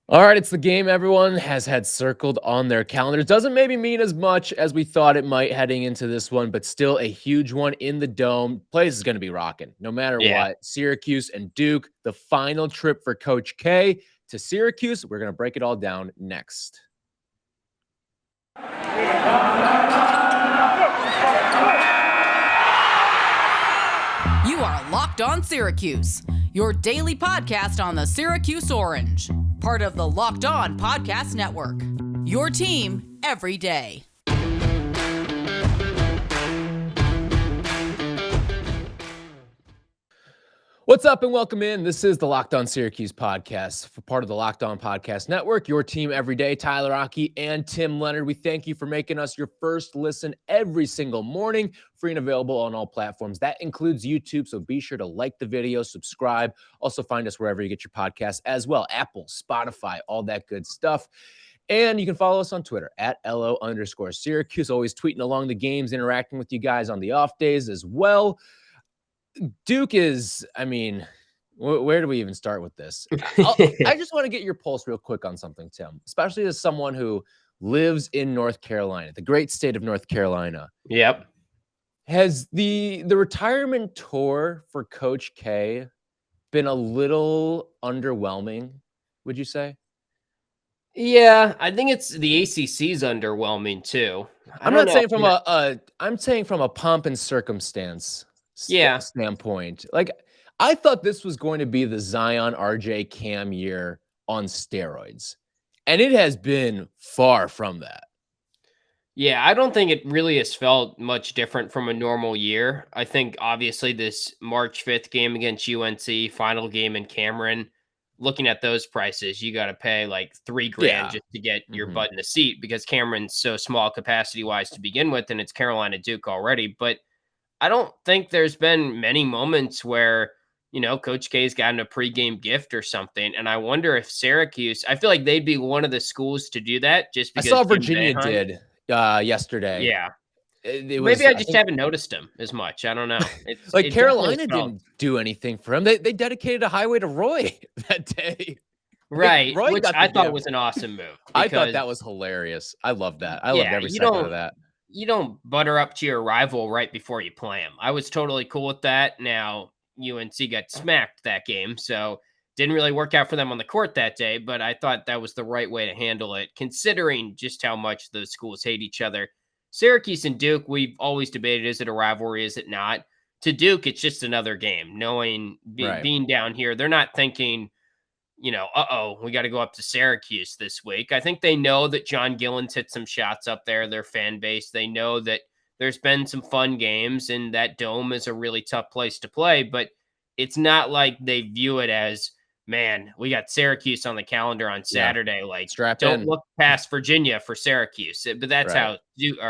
All right, it's the game everyone has had circled on their calendars. Doesn't maybe mean as much as we thought it might heading into this one, but still a huge one in the Dome. Place is going to be rocking no matter Yeah. what. Syracuse and Duke, the final trip for Coach K to Syracuse. We're going to break it all down next. You are Locked On Syracuse, your daily podcast on the Syracuse Orange, part of the Locked On Podcast Network, your team every day. What's up and welcome in. This is the Locked On Syracuse podcast, for part of the Locked On Podcast Network, your team every day. Tyler, Aki, and Tim Leonard. We thank you for making us your first listen every single morning, free and available on all platforms. That includes YouTube, so be sure to like the video, subscribe. Also find us wherever you get your podcasts as well. Apple, Spotify, all that good stuff. And you can follow us on Twitter at @LO_Syracuse, always tweeting along the games, interacting with you guys on the off days as well. Duke is, where do we even start with this? I just want to get your pulse real quick on something, Tim, especially as someone who lives in North Carolina, the great state of North Carolina. Yep. Has the retirement tour for Coach K been a little underwhelming, would you say? Yeah, I think it's the ACC's underwhelming too. I'm saying from a pomp and circumstance standpoint. Like, I thought this was going to be the Zion RJ Cam year on steroids, and it has been far from that. Yeah, I don't think it really has felt much different from a normal year. I think obviously this March 5th game against UNC, final game in Cameron, looking at those prices, you got to pay like $3,000 just to get your butt in the seat because Cameron's so small capacity wise to begin with, and it's Carolina Duke already. But I don't think there's been many moments where, Coach K's gotten a pregame gift or something. And I wonder if Syracuse, I feel like they'd be one of the schools to do that just because I saw Virginia did yesterday. Yeah. Maybe I just haven't noticed him as much. I don't know. Carolina didn't do anything for him. They dedicated a highway to Roy that day. Right. Which I thought was an awesome move. I thought that was hilarious. I love that. I loved every second of that. You don't butter up to your rival right before you play him. I was totally cool with that. Now, UNC got smacked that game, so didn't really work out for them on the court that day, but I thought that was the right way to handle it, considering just how much those schools hate each other. Syracuse and Duke, we've always debated, is it a rivalry, is it not? To Duke, it's just another game. Knowing, being down here, they're not thinking, we got to go up to Syracuse this week. I think they know that John Gillen's hit some shots up there, their fan base. They know that there's been some fun games and that Dome is a really tough place to play, but it's not like they view it as, man, we got Syracuse on the calendar on Saturday. Like, don't look past Virginia for Syracuse. But that's how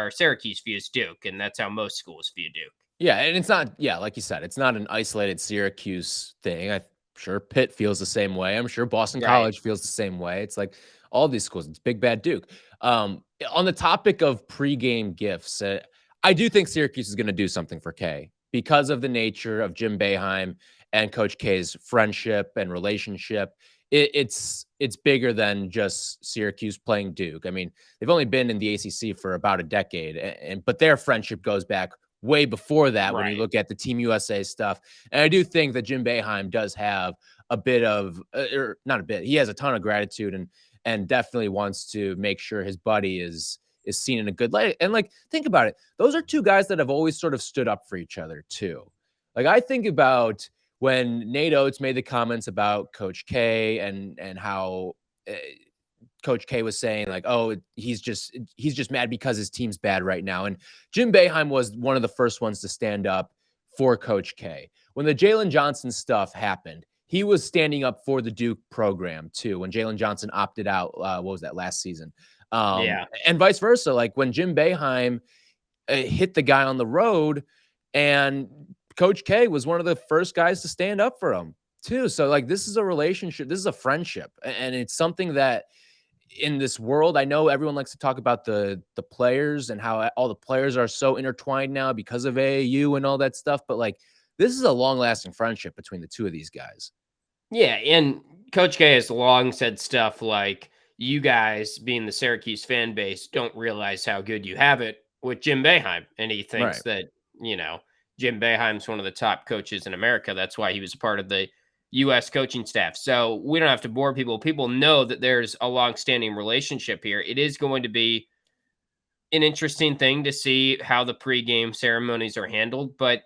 Syracuse views Duke, and that's how most schools view Duke. Yeah, and it's not, like you said, it's not an isolated Syracuse thing. I'm sure Pitt feels the same way. I'm sure Boston College feels the same way. It's like all these schools. It's big bad Duke. On the topic of pregame gifts, I do think Syracuse is going to do something for K because of the nature of Jim Boeheim and Coach K's friendship and relationship. It's bigger than just Syracuse playing Duke. I mean, they've only been in the ACC for about a decade, but their friendship goes back way before that when you look at the Team USA stuff. And I do think that Jim Boeheim does have a bit of, or not a bit, he has a ton of gratitude and definitely wants to make sure his buddy is seen in a good light. And like, think about it. Those are two guys that have always sort of stood up for each other too. Like, I think about when Nate Oates made the comments about Coach K and how Coach K was saying like, oh, he's just mad because his team's bad right now. And Jim Boeheim was one of the first ones to stand up for Coach K. When the Jalen Johnson stuff happened, he was standing up for the Duke program too. When Jalen Johnson opted out, what was that, last season? And vice versa. Like when Jim Boeheim hit the guy on the road, and Coach K was one of the first guys to stand up for him too. So like, this is a relationship, this is a friendship, and it's something that in this world, I know everyone likes to talk about the players and how all the players are so intertwined now because of AAU and all that stuff. But like, this is a long lasting friendship between the two of these guys. Yeah. And Coach K has long said stuff like, you guys, being the Syracuse fan base, don't realize how good you have it with Jim Boeheim. And he thinks Right. that, Jim Boeheim's one of the top coaches in America. That's why he was a part of the U.S. coaching staff. So we don't have to bore people. People know that there's a long-standing relationship here. It is going to be an interesting thing to see how the pregame ceremonies are handled, but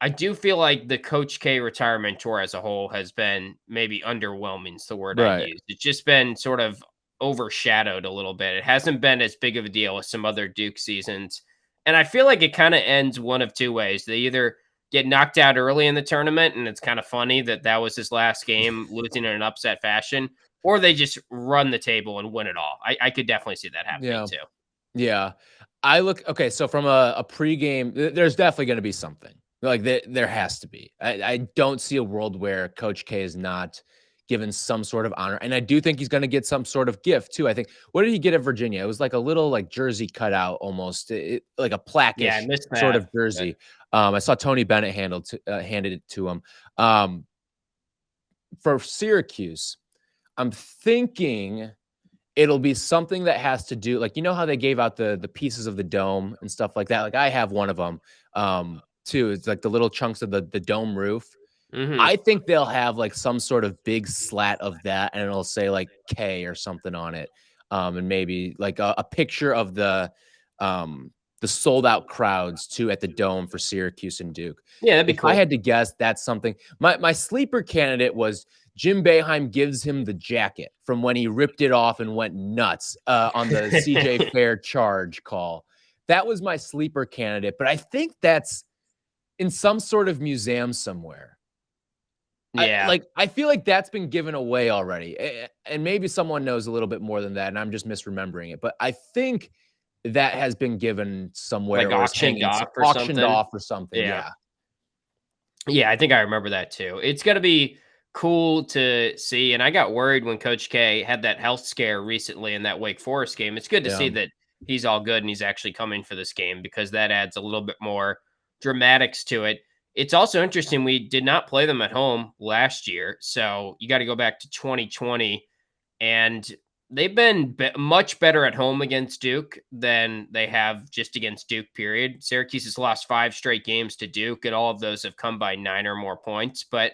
I do feel like the Coach K retirement tour as a whole has been maybe underwhelming is the word I'd Right. use. It's just been sort of overshadowed a little bit. It hasn't been as big of a deal as some other Duke seasons. And I feel like it kind of ends one of two ways. They either get knocked out early in the tournament, and it's kind of funny that that was his last game, losing in an upset fashion, or they just run the table and win it all. I could definitely see that happening Yeah. too. Yeah. Okay, so from a pregame, there's definitely going to be something. Like there has to be. I don't see a world where Coach K is not given some sort of honor, and I do think he's going to get some sort of gift too. I think, what did he get at Virginia? It was like a little like jersey cutout almost, like a Yeah, I plaquish missed sort that. of jersey. I saw Tony Bennett handed it to him. For Syracuse, I'm thinking it'll be something that has to do, like, how they gave out the pieces of the dome and stuff like that. Like, I have one of them, too. It's like the little chunks of the dome roof. Mm-hmm. I think they'll have like some sort of big slat of that, and it'll say like K or something on it, and maybe like a picture of the sold out crowds too at the dome for Syracuse and Duke. Yeah, that'd be If cool. I had to guess, that's something. My sleeper candidate was Jim Boeheim gives him the jacket from when he ripped it off and went nuts on the CJ Fair charge call. That was my sleeper candidate, but I think that's in some sort of museum somewhere. Yeah. I feel like that's been given away already. And maybe someone knows a little bit more than that, and I'm just misremembering it. But I think that has been given somewhere, Like or is auctioned hanging, off or auctioned something? off or something. Yeah. Yeah. Yeah, I think I remember that too. It's going to be cool to see. And I got worried when Coach K had that health scare recently in that Wake Forest game. It's good to see Yeah. that he's all good and he's actually coming for this game, because that adds a little bit more dramatics to it. It's also interesting. We did not play them at home last year. So you got to go back to 2020, and they've been much better at home against Duke than they have just against Duke, period. Syracuse has lost 5 straight games to Duke, and all of those have come by 9 or more points. But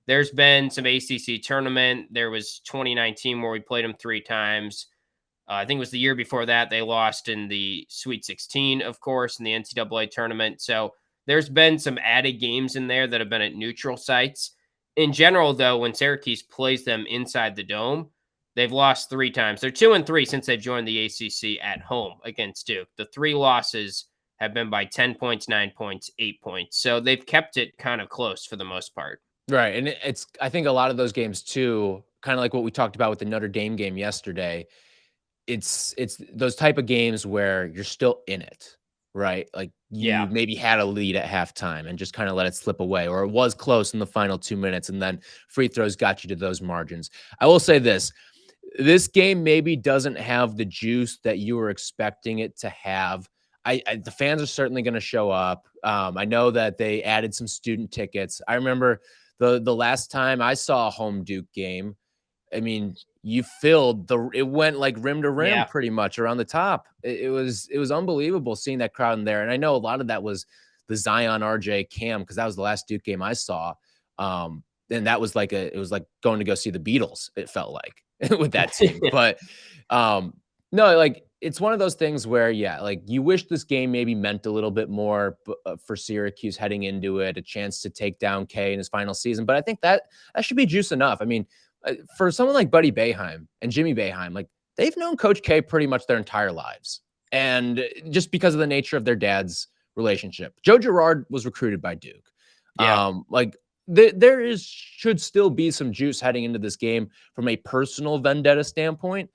there's been some ACC tournament. There was 2019 where we played them 3 times. I think it was the year before that they lost in the Sweet 16, of course, in the NCAA tournament. So there's been some added games in there that have been at neutral sites. In general, though, when Syracuse plays them inside the Dome, they've lost 3 times. They're 2-3 since they've joined the ACC at home against Duke. The 3 losses have been by 10 points, 9 points, 8 points. So they've kept it kind of close for the most part. Right. And I think a lot of those games too, kind of like what we talked about with the Notre Dame game yesterday. It's those type of games where you're still in it, right? Like you maybe had a lead at halftime and just kind of let it slip away, or it was close in the final 2 minutes, and then free throws got you to those margins. I will say this game maybe doesn't have the juice that you were expecting it to have. The fans are certainly going to show up. I know that they added some student tickets. I remember the last time I saw a home Duke game, I mean, you filled it went like rim to rim pretty much around the top. It was unbelievable seeing that crowd in there. And I know a lot of that was the Zion RJ Cam, because that was the last Duke game I saw. And that was it was like going to go see the Beatles, it felt like, with that team. But no, like it's one of those things where, like you wish this game maybe meant a little bit more for Syracuse heading into it, a chance to take down K in his final season. But I think that should be juice enough. I mean, for someone like Buddy Boeheim and Jimmy Boeheim, like they've known Coach K pretty much their entire lives. And just because of the nature of their dad's relationship. Joe Girard was recruited by Duke. Yeah. There should still be some juice heading into this game from a personal vendetta standpoint.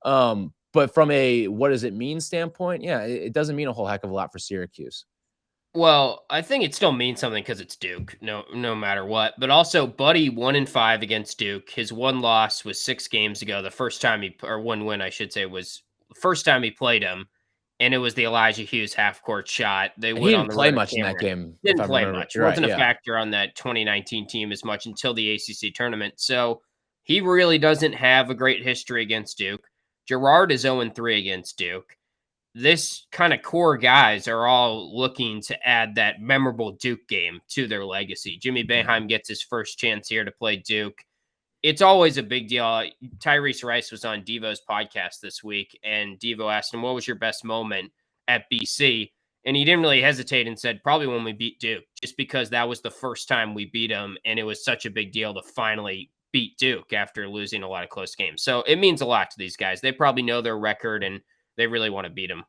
But from a what does it mean standpoint, it doesn't mean a whole heck of a lot for Syracuse. Well, I think it still means something because it's Duke, no matter what. But also, Buddy 1-5 against Duke. His one loss was 6 games ago. The first time one win, I should say, was the first time he played him, and it was the Elijah Hughes half-court shot. He didn't play much in that game. Didn't play much. Wasn't a factor on that 2019 team as much until the ACC tournament. So He really doesn't have a great history against Duke. Girard is 0-3 against Duke. This kind of core guys are all looking to add that memorable Duke game to their legacy. Jimmy Boeheim gets his first chance here to play Duke. It's always a big deal. Tyrese Rice was on Devo's podcast this week, and Devo asked him, what was your best moment at BC? And he didn't really hesitate and said, probably when we beat Duke, just because that was the first time we beat them, and it was such a big deal to finally beat Duke after losing a lot of close games. So it means a lot to these guys. They probably know their record, and they really want to beat them.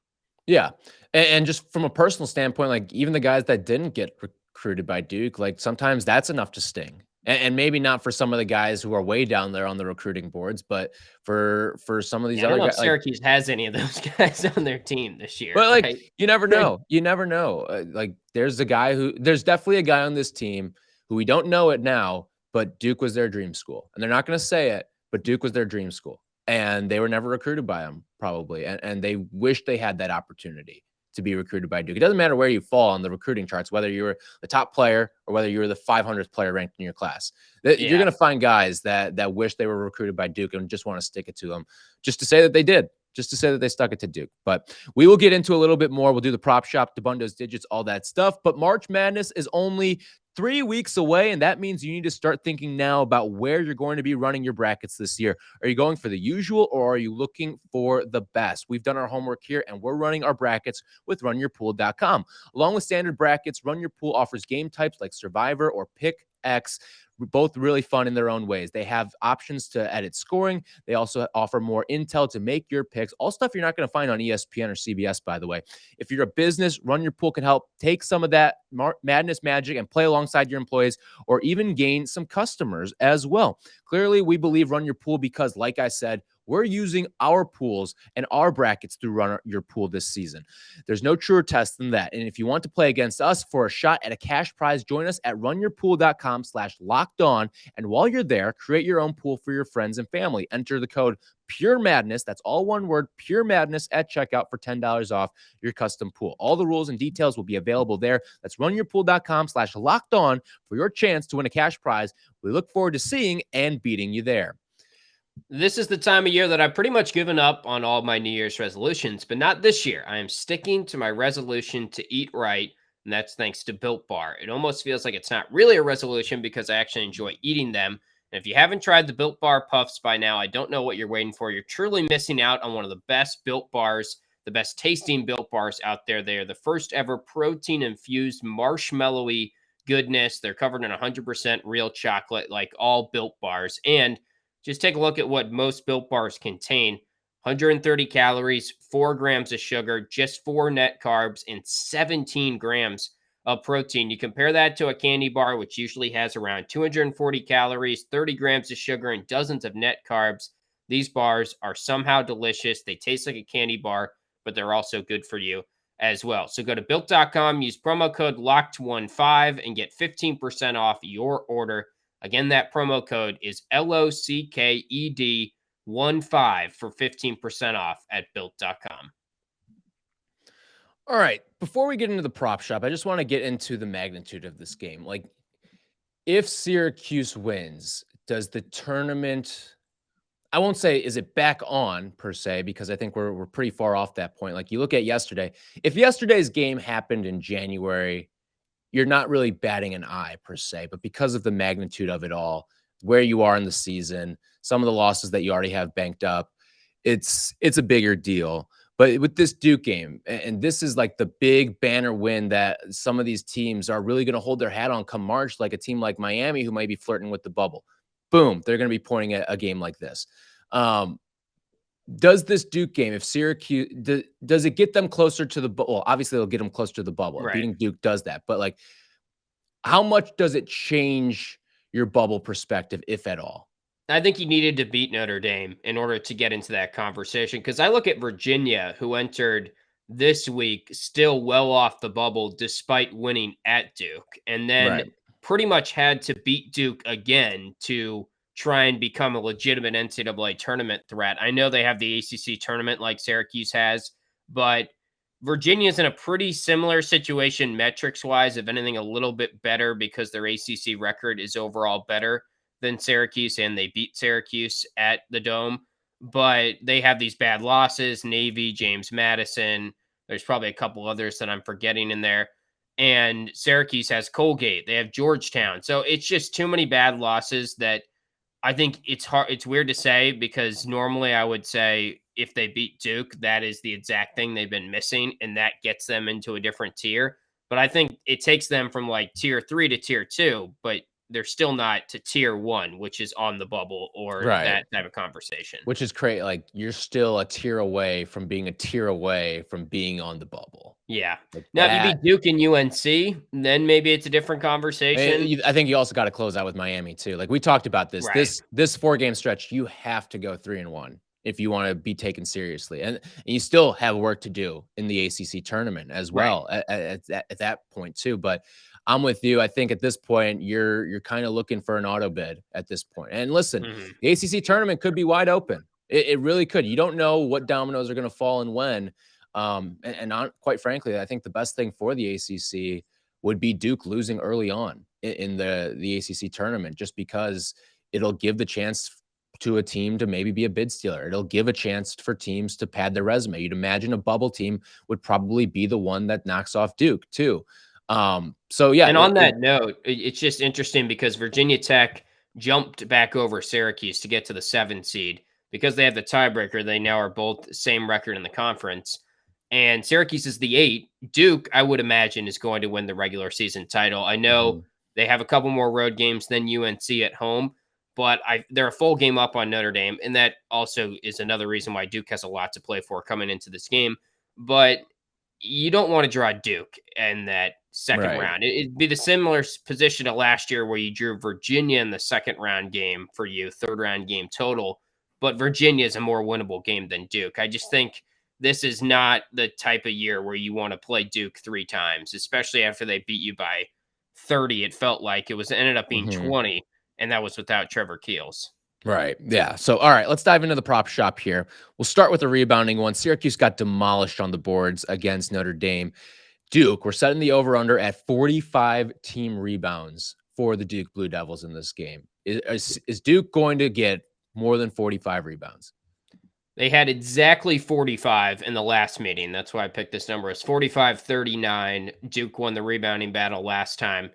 Yeah. And just from a personal standpoint, like even the guys that didn't get recruited by Duke, like sometimes that's enough to sting. And maybe not for some of the guys who are way down there on the recruiting boards, but for some of these other guys. Syracuse has any of those guys on their team this year. But like, right? you never know. You never know. Like there's definitely a guy on this team who we don't know it now, but Duke was their dream school. And they're not going to say it, but Duke was their dream school. And they were never recruited by him, probably. And they wish they had that opportunity to be recruited by Duke. It doesn't matter where you fall on the recruiting charts, whether you were the top player or whether you were the 500th player ranked in your class. You're going to find guys that wish they were recruited by Duke and just want to stick it to them just to say that they did. Just to say that they stuck it to Duke. But we will get into a little bit more. We'll do the prop shop, Dubundo's digits, all that stuff. But March Madness is only 3 weeks away, and that means you need to start thinking now about where you're going to be running your brackets this year. Are you going for the usual, or are you looking for the best? We've done our homework here, and we're running our brackets with runyourpool.com. Along with standard brackets, Run Your Pool offers game types like Survivor or Pick X, both really fun in their own ways. They have options to edit scoring. They also offer more intel to make your picks. All stuff you're not going to find on ESPN or CBS, by the way. If you're a business, Run Your Pool can help take some of that madness magic and play alongside your employees, or even gain some customers as well. Clearly, we believe Run Your Pool because, like I said, we're using our pools and our brackets through Run Your Pool this season. There's no truer test than that. And if you want to play against us for a shot at a cash prize, join us at runyourpool.com/lockedon. And while you're there, create your own pool for your friends and family. Enter the code Pure Madness. That's all one word, Pure Madness, at checkout for $10 off your custom pool. All the rules and details will be available there. That's runyourpool.com/lockedon for your chance to win a cash prize. We look forward to seeing and beating you there. This is the time of year that I've pretty much given up on all my New Year's resolutions, but not this year. I am sticking to my resolution to eat right, and that's thanks to Built Bar. It almost feels like it's not really a resolution because I actually enjoy eating them. And if you haven't tried the Built Bar Puffs by now, I don't know what you're waiting for. You're truly missing out on one of the best Built Bars, the best tasting Built Bars out there. They are the first ever protein-infused marshmallowy goodness. They're covered in 100% real chocolate, like all Built Bars. And just take a look at what most Built Bars contain. 130 calories, 4 grams of sugar, just 4 net carbs, and 17 grams of protein. You compare that to a candy bar, which usually has around 240 calories, 30 grams of sugar, and dozens of net carbs. These bars are somehow delicious. They taste like a candy bar, but they're also good for you as well. So go to Built.com, use promo code LOCKED15, and get 15% off your order. Again, that promo code is LOCKED15 for 15% off at Built.com. All right. Before we get into the prop shop, I just want to get into the magnitude of this game. Like, if Syracuse wins, does the tournament, I won't say is it back on per se, because I think we're pretty far off that point. Like, you look at yesterday, if yesterday's game happened in January, you're not really batting an eye per se, but because of the magnitude of it all, where you are in the season, some of the losses that you already have banked up, it's a bigger deal. But with this Duke game, and this is like the big banner win that some of these teams are really going to hold their hat on come March, like a team like Miami who might be flirting with the bubble. Boom, they're going to be pointing at a game like this. Does this Duke game, if Syracuse, does it get them closer to the bubble? Well, obviously, it'll get them closer to the bubble. Right. Beating Duke does that. But, like, how much does it change your bubble perspective, if at all? I think you needed to beat Notre Dame in order to get into that conversation, because I look at Virginia, who entered this week still well off the bubble despite winning at Duke, and then pretty much had to beat Duke again to try and become a legitimate NCAA tournament threat. I know they have the ACC tournament like Syracuse has, but Virginia's in a pretty similar situation metrics-wise, if anything, a little bit better because their ACC record is overall better than Syracuse, and they beat Syracuse at the Dome. But they have these bad losses, Navy, James Madison. There's probably a couple others that I'm forgetting in there. And Syracuse has Colgate. They have Georgetown. So it's just too many bad losses that I think it's hard. It's weird to say because normally I would say if they beat Duke, that is the exact thing they've been missing, and that gets them into a different tier. But I think it takes them from like tier 3 to tier 2, but they're still not to tier 1, which is on the bubble or that type of conversation. Which is crazy. Like you're still a tier away from being on the bubble. Yeah. Like now, if you beat Duke and UNC, then maybe it's a different conversation. I think you also got to close out with Miami too. Like we talked about this. Right. This 4-game stretch, you have to go 3-1 if you want to be taken seriously, and you still have work to do in the ACC tournament as well at that point too. But I'm with you. I think at this point you're kind of looking for an auto bid at this point. And listen, the ACC tournament could be wide open. It really could. You don't know what dominoes are going to fall and when. Quite frankly, I think the best thing for the ACC would be Duke losing early on in the ACC tournament, just because it'll give the chance to a team to maybe be a bid stealer. It'll give a chance for teams to pad their resume. You'd imagine a bubble team would probably be the one that knocks off Duke too. So yeah. And on that note, it's just interesting because Virginia Tech jumped back over Syracuse to get to the 7 seed because they have the tiebreaker. They now are both same record in the conference. And Syracuse is the 8. Duke, I would imagine, is going to win the regular season title. I know they have a couple more road games than UNC at home, but they're a full game up on Notre Dame. And that also is another reason why Duke has a lot to play for coming into this game. But you don't want to draw Duke in that second round. It'd be the similar position to last year where you drew Virginia in the second round game for you, third round game total. But Virginia is a more winnable game than Duke. I just think this is not the type of year where you want to play Duke 3 times, especially after they beat you by 30. It felt like it ended up being 20, and that was without Trevor Keels. Right. Yeah. So, all right, let's dive into the prop shop here. We'll start with the rebounding one. Syracuse got demolished on the boards against Notre Dame. Duke, we're setting the over-under at 45 team rebounds for the Duke Blue Devils in this game. Is Duke going to get more than 45 rebounds? They had exactly 45 in the last meeting. That's why I picked this number. It's 45-39. Duke won the rebounding battle last time.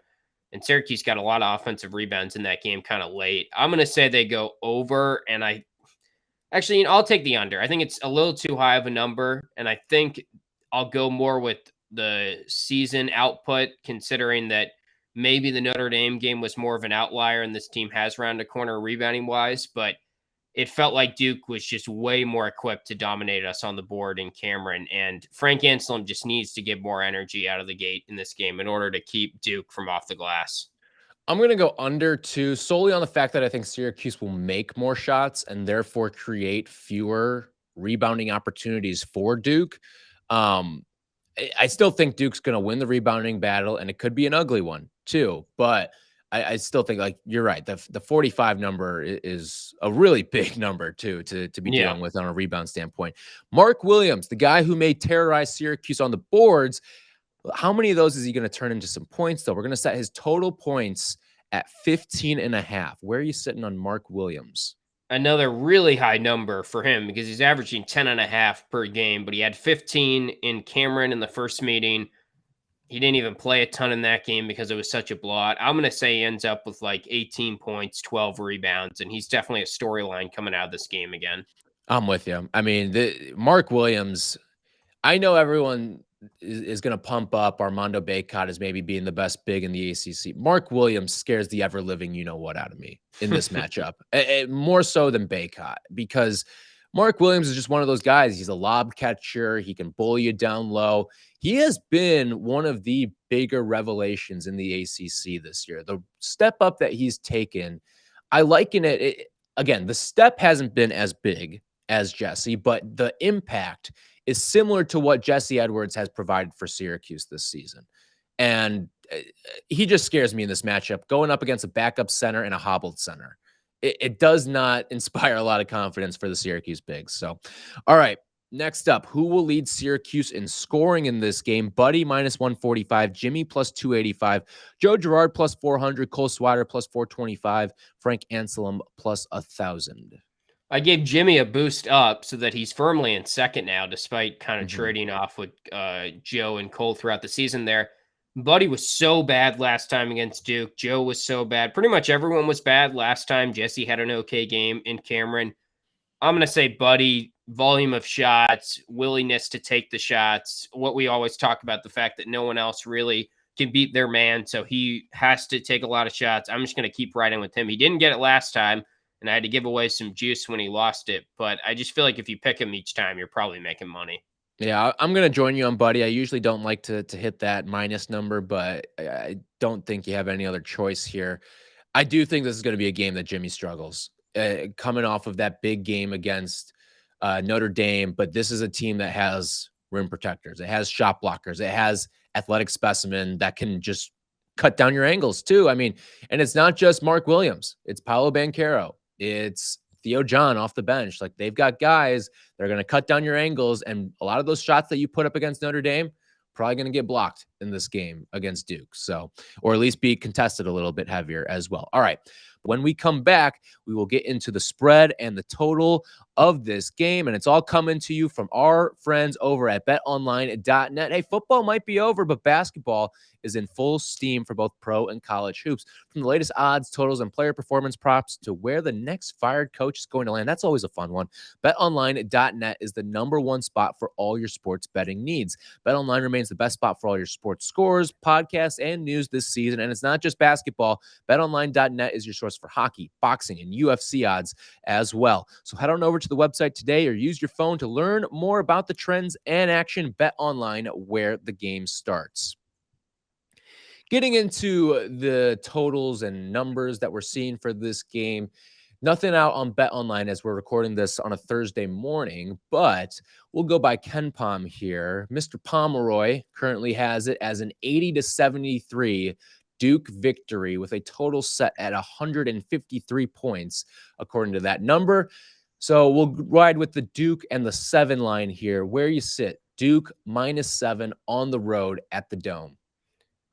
And Syracuse got a lot of offensive rebounds in that game kind of late. I'm going to say they go over, and I'll take the under. I think it's a little too high of a number, and I think I'll go more with the season output, considering that maybe the Notre Dame game was more of an outlier, and this team has round a corner rebounding-wise, but it felt like Duke was just way more equipped to dominate us on the board in Cameron. And Frank Anselem just needs to get more energy out of the gate in this game in order to keep Duke from off the glass. I'm going to go under 2 solely on the fact that I think Syracuse will make more shots and therefore create fewer rebounding opportunities for Duke. I still think Duke's going to win the rebounding battle, and it could be an ugly one too. But I still think, like, you're right. The 45 number is a really big number too to be dealing with on a rebound standpoint. Mark Williams, the guy who may terrorize Syracuse on the boards, how many of those is he going to turn into some points though? We're going to set his total points at 15.5. Where are you sitting on Mark Williams? Another really high number for him because he's averaging 10.5 per game, but he had 15 in Cameron in the first meeting. He didn't even play a ton in that game because it was such a blowout. I'm going to say he ends up with like 18 points, 12 rebounds, and he's definitely a storyline coming out of this game again. I'm with you. I mean, Mark Williams, I know everyone is going to pump up Armando Bacot as maybe being the best big in the ACC. Mark Williams scares the ever-living you-know-what out of me in this matchup, more so than Bacot, because Mark Williams is just one of those guys. He's a lob catcher. He can bully you down low. He has been one of the bigger revelations in the ACC this year. The step up that he's taken, I liken it. Again, the step hasn't been as big as Jesse, but the impact is similar to what Jesse Edwards has provided for Syracuse this season. And he just scares me in this matchup, going up against a backup center and a hobbled center. It does not inspire a lot of confidence for the Syracuse bigs. So, all right, Next up, who will lead Syracuse in scoring in this game? Buddy minus 145, Jimmy plus 285, Joe Girard plus 400, Cole Swider plus 425, Frank Anselem plus 1,000. I gave Jimmy a boost up so that he's firmly in second now, despite kind of trading off with Joe and Cole throughout the season there. Buddy was so bad last time against Duke. Joe was so bad. Pretty much everyone was bad last time. Jesse had an okay game in Cameron. I'm going to say Buddy, volume of shots, willingness to take the shots, what we always talk about, the fact that no one else really can beat their man, so he has to take a lot of shots. I'm just going to keep riding with him. He didn't get it last time, and I had to give away some juice when he lost it, but I just feel like if you pick him each time, you're probably making money. Yeah, I'm going to join you on Buddy. I usually don't like to hit that minus number, but I don't think you have any other choice here. I do think this is going to be a game that Jimmy struggles. Coming off of that big game against Notre Dame, but this is a team that has rim protectors. It has shot blockers. It has athletic specimen that can just cut down your angles too. I mean, and it's not just Mark Williams. It's Paolo Banchero. It's Theo John off the bench. Like, they've got guys that are going to cut down your angles, and a lot of those shots that you put up against Notre Dame probably going to get blocked in this game against Duke. So, or at least be contested a little bit heavier as well. All right. When we come back, we will get into the spread and the total of this game, and it's all coming to you from our friends over at betonline.net. Hey, football might be over, but basketball is in full steam for both pro and college hoops. From the latest odds, totals, and player performance props to where the next fired coach is going to land. That's always a fun one. BetOnline.net is the #1 spot for all your sports betting needs. BetOnline remains the best spot for all your sports scores, podcasts, and news this season. And it's not just basketball. BetOnline.net is your source for hockey, boxing, and UFC odds as well. So head on over to the website today or use your phone to learn more about the trends and action. BetOnline, where the game starts. Getting into the totals and numbers that we're seeing for this game, nothing out on BetOnline as we're recording this on a Thursday morning, but we'll go by KenPom here. Mr. Pomeroy currently has it as an 80-73 Duke victory with a total set at 153 points, according to that number. So we'll ride with the Duke and the 7 line here. Where you sit, Duke -7 on the road at the Dome.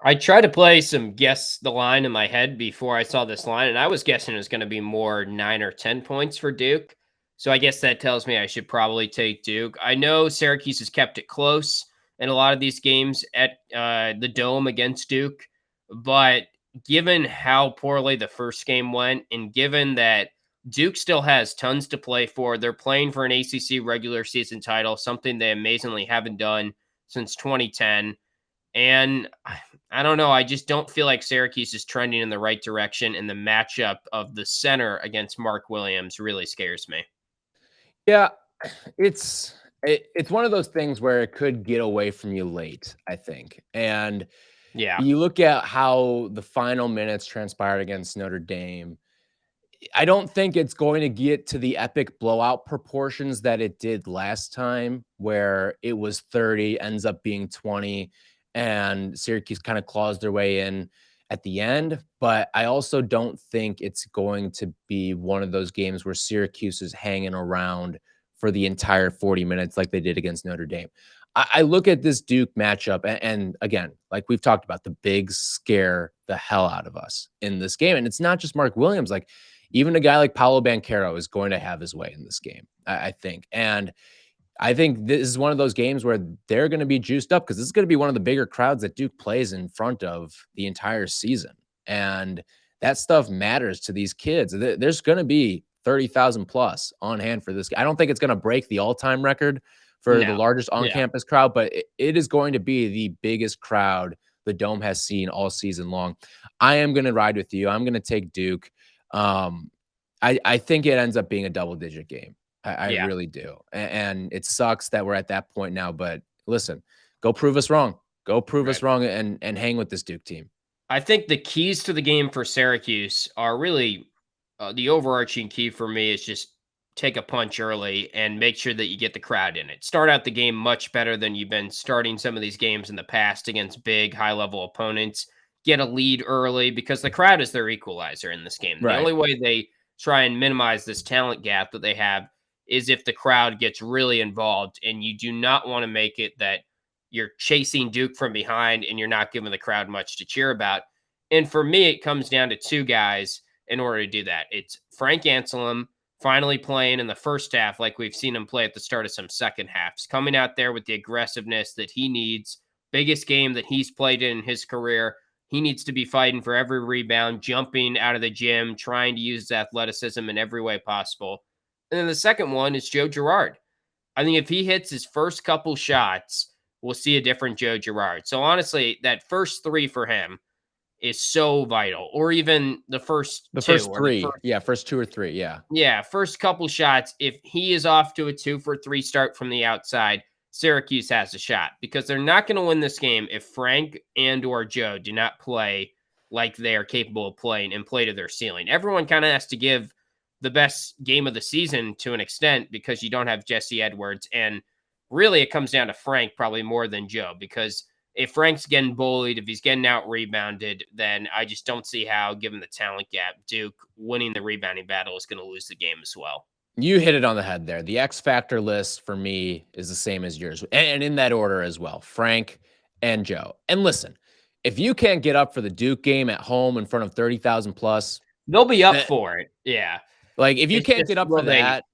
I tried to play some guess the line in my head before I saw this line, and I was guessing it was going to be more 9 or 10 points for Duke. So I guess that tells me I should probably take Duke. I know Syracuse has kept it close in a lot of these games at the Dome against Duke, but given how poorly the first game went, and given that Duke still has tons to play for, they're playing for an ACC regular season title, something they amazingly haven't done since 2010. And I don't know. I just don't feel like Syracuse is trending in the right direction. And the matchup of the center against Mark Williams really scares me. Yeah, it's one of those things where it could get away from you late, I think. And yeah, you look at how the final minutes transpired against Notre Dame. I don't think it's going to get to the epic blowout proportions that it did last time, where it was 30, ends up being 20. And Syracuse kind of claws their way in at the end. But I also don't think it's going to be one of those games where Syracuse is hanging around for the entire 40 minutes like they did against Notre Dame. I look at this Duke matchup, and again, like we've talked about, the bigs scare the hell out of us in this game. And it's not just Mark Williams. Like, even a guy like Paolo Banchero is going to have his way in this game, I think. And I think this is one of those games where they're going to be juiced up because this is going to be one of the bigger crowds that Duke plays in front of the entire season. And that stuff matters to these kids. There's going to be 30,000 plus on hand for this. I don't think it's going to break the all-time record for the largest on-campus crowd, but it is going to be the biggest crowd the Dome has seen all season long. I am going to ride with you. I'm going to take Duke. I think it ends up being a double-digit game. I really do. And it sucks that we're at that point now, but listen, go prove us wrong. Go prove us wrong and hang with this Duke team. I think the keys to the game for Syracuse are really the overarching key for me is just take a punch early and make sure that you get the crowd in it. Start out the game much better than you've been starting some of these games in the past against big, high-level opponents. Get a lead early because the crowd is their equalizer in this game. The only way they try and minimize this talent gap that they have is if the crowd gets really involved, and you do not want to make it that you're chasing Duke from behind and you're not giving the crowd much to cheer about. And for me, it comes down to two guys in order to do that. It's Frank Anselem finally playing in the first half like we've seen him play at the start of some second halves, coming out there with the aggressiveness that he needs. Biggest game that he's played in his career. He needs to be fighting for every rebound, jumping out of the gym, trying to use his athleticism in every way possible. And then the second one is Joe Girard. I think if he hits his first couple shots, we'll see a different Joe Girard. So honestly, that first three for him is so vital, or even the first three. First 2 or 3. Yeah. Yeah. First couple shots. If he is off to a 2 for 3 start from the outside, Syracuse has a shot, because they're not going to win this game if Frank and or Joe do not play like they are capable of playing and play to their ceiling. Everyone kind of has to give the best game of the season to an extent, because you don't have Jesse Edwards. And really it comes down to Frank probably more than Joe, because if Frank's getting bullied, if he's getting out rebounded, then I just don't see how, given the talent gap, Duke winning the rebounding battle is going to lose the game as well. You hit it on the head there. The X factor list for me is the same as yours, and in that order as well, Frank and Joe. And listen, if you can't get up for the Duke game at home in front of 30,000 plus, they'll be up for it. Yeah. Like if you can't get up for that,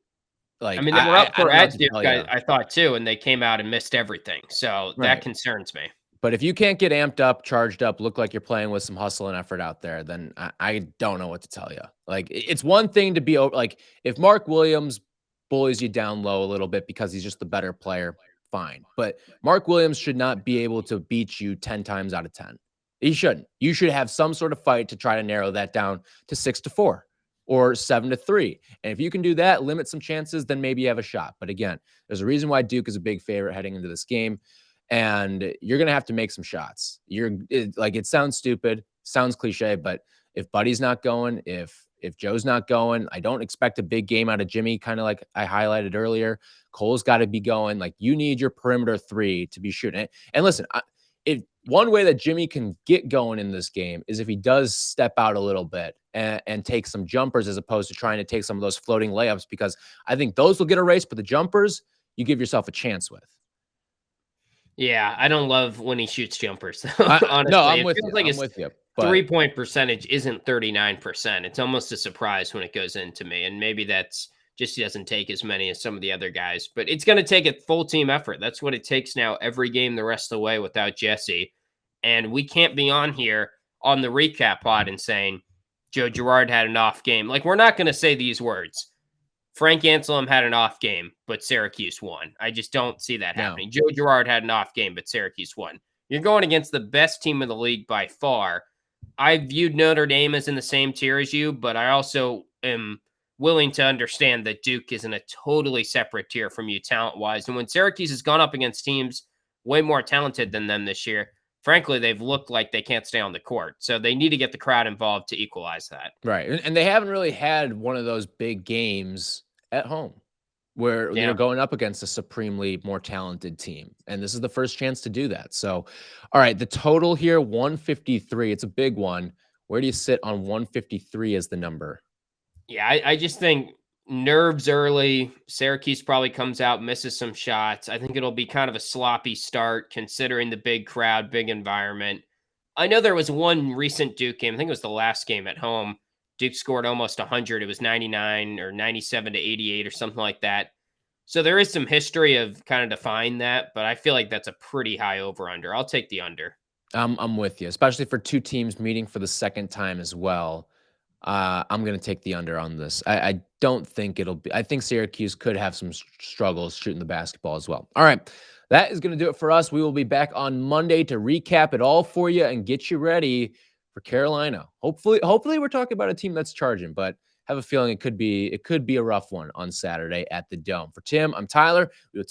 like, I mean, they were up for at Duke, I thought too, and they came out and missed everything. So that concerns me. But if you can't get amped up, charged up, look like you're playing with some hustle and effort out there, then I don't know what to tell you. Like, it's one thing to be like, if Mark Williams bullies you down low a little bit because he's just the better player, fine. But Mark Williams should not be able to beat you 10 times out of 10. He shouldn't. You should have some sort of fight to try to narrow that down to 6-4 or 7-3. And if you can do that, limit some chances, then maybe you have a shot. But again, there's a reason why Duke is a big favorite heading into this game. And you're going to have to make some shots. It sounds stupid, sounds cliche, but if Buddy's not going, if Joe's not going, I don't expect a big game out of Jimmy, kind of like I highlighted earlier. Cole's got to be going. Like, you need your perimeter 3 to be shooting it. And listen, if one way that Jimmy can get going in this game is if he does step out a little bit and take some jumpers, as opposed to trying to take some of those floating layups, because I think those will get erased, but the jumpers, you give yourself a chance with. Yeah, I don't love when he shoots jumpers. Honestly, no, I'm with you. 3-point percentage isn't 39%. It's almost a surprise when it goes into me. And maybe that's just he doesn't take as many as some of the other guys. But it's going to take a full team effort. That's what it takes now every game the rest of the way without Jesse. And we can't be on here on the recap pod and saying Joe Girard had an off game. Like, we're not going to say these words. Frank Anselem had an off game, but Syracuse won. I just don't see that happening. Joe Girard had an off game, but Syracuse won. You're going against the best team in the league by far. I viewed Notre Dame as in the same tier as you, but I also am willing to understand that Duke is in a totally separate tier from you talent-wise. And when Syracuse has gone up against teams way more talented than them this year, frankly, they've looked like they can't stay on the court. So they need to get the crowd involved to equalize that. Right. And they haven't really had one of those big games at home where they're going up against a supremely more talented team. And this is the first chance to do that. So, all right, the total here, 153. It's a big one. Where do you sit on 153 as the number? Yeah, I just think nerves early. Syracuse probably comes out, misses some shots. I think it'll be kind of a sloppy start considering the big crowd, big environment. I know there was one recent Duke game. I think it was the last game at home. Duke scored almost 100. It was 99 or 97 to 88 or something like that. So there is some history of kind of defying that, but I feel like that's a pretty high over-under. I'll take the under. I'm with you, especially for two teams meeting for the second time as well. I'm going to take the under on this. I don't think it'll be. I think Syracuse could have some struggles shooting the basketball as well. All right. That is going to do it for us. We will be back on Monday to recap it all for you and get you ready for Carolina. Hopefully we're talking about a team that's charging, but have a feeling it could be a rough one on Saturday at the Dome. For Tim, I'm Tyler. We will